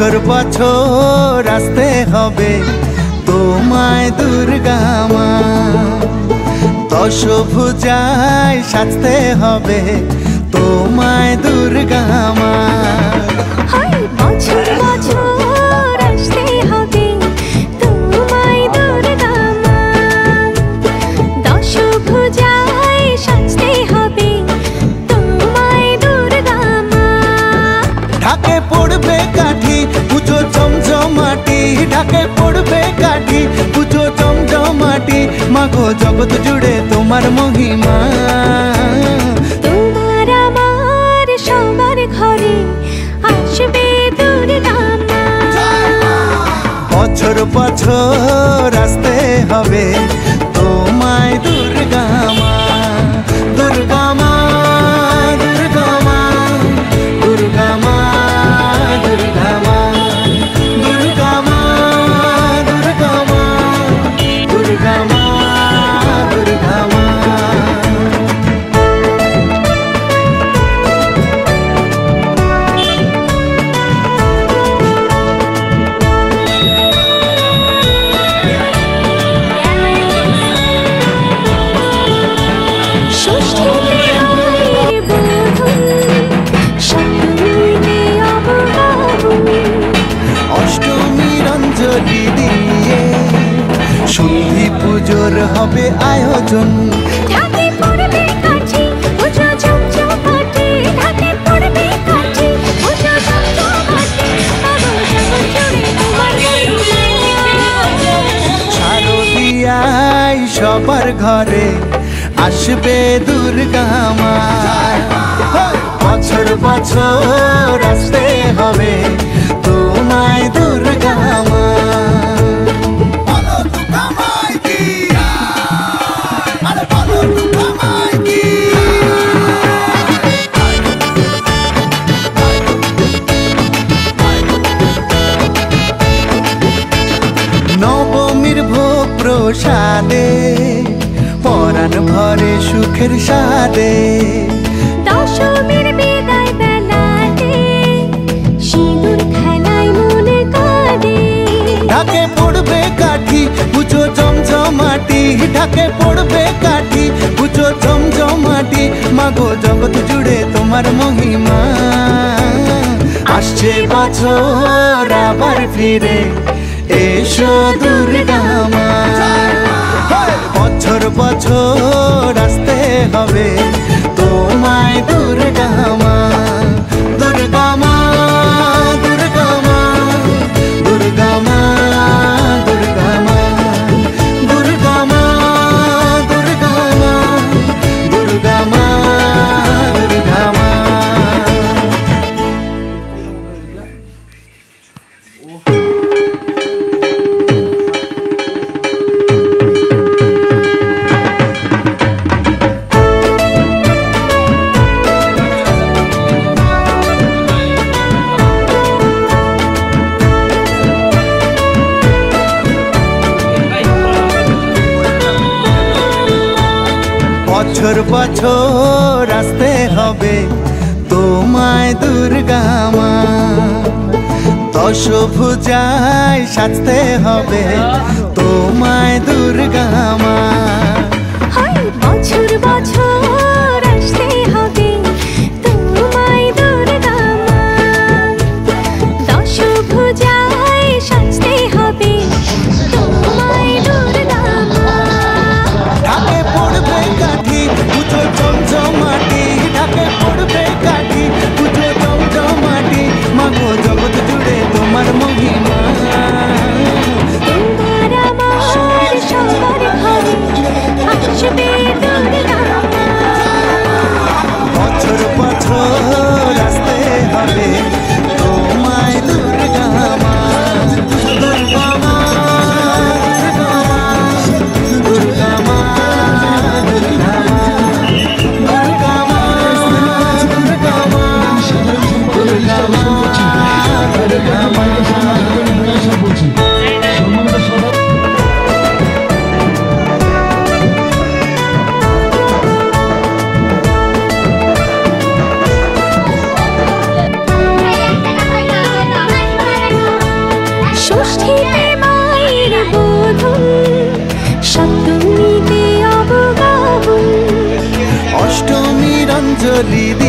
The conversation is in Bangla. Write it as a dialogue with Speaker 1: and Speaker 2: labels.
Speaker 1: বছর বছর আসতে হবে তোমায় দুর্গা মা, দশভুজায় সাজতে হবে তোমায় দুর্গা মা।
Speaker 2: বছর বছর আসতে হবে তোমায় দুর্গা মা, দশভুজায় সাজতে হবে তোমায় দুর্গা মা।
Speaker 1: ঢাকে পড়বে কাঠি পুজো জমজমাটি, ঢাকে পড়বে কাঠি পুজো জমজমাটি, মাগো জগৎ জুড়ে তোমার মহিমা।
Speaker 2: তোমার আমার সবার ঘরে আসবে দুর্গা মা,
Speaker 1: বছর বছর আসতে হবে তোমায় দুর্গা মা, দুর্গা মা, দুর্গা মা, দুর্গা মা, দুর্গা মা, দুর্গা মা, দুর্গা মা, দুর্গা মা, দুর্গা মা। অষ্টমীর অঞ্জলি দিয়ে সন্ধি পুজোর হবে আয়োজন,
Speaker 2: ঢাকে পড়বে কাঠি পুজো জমজমাটি, ঢাকে পড়বে কাঠি পুজো জমজমাটি, মাগো জগৎ জুড়ে তোমার মহিমা।
Speaker 1: শারদিয়ায় সবার ঘরে আসবে দুর্গা মা, বছর বছর আসতে হবে তোমায় দুর্গা মা। নবমীর ভোগ প্রসাদে পরাণ ভরে সুখের সাদে,
Speaker 2: দশমীর বিদায় বেলাতে সিঁদুর খেলায় মনে কাঁদে,
Speaker 1: ঢাকে পড়বে কাঠি পুজো জমজমাটি, ঢাকে পড়বে কাঠি পুজো জমজমাটি, মাগো জগৎ জুড়ে তোমার মহিমা। আসছে বছর আবার ফিরে এসো দুর্গা মা, বছর বছর আসতে হবে তোমায় দুর্গা মা, দুর্গা মা, দুর্গা মা, দুর্গা মা, দুর্গা মা, দুর্গা মা, দুর্গা মা, দুর্গা মা, দুর্গা মা। বছর বছর আসতে হবে তোমায় দুর্গা মা, দশভুজায় সাজতে হবে তোমায় দুর্গা মা।
Speaker 2: বছর বছর আসতে হবে তোমায় দুর্গা মা, দশভুজায় সাজতে হবে তোমায় দুর্গা মা।
Speaker 1: ঢাকে পড়বে কাঠি পুজো জমজমাটি, ঢাকে পড়বে কাঠি পুজো জমজমাটি, মাগো জগৎ জুড়ে তোমার মহিমা।
Speaker 2: তোমার আমার সবার ঘরে আসবে দুর্গা মা,
Speaker 1: বলি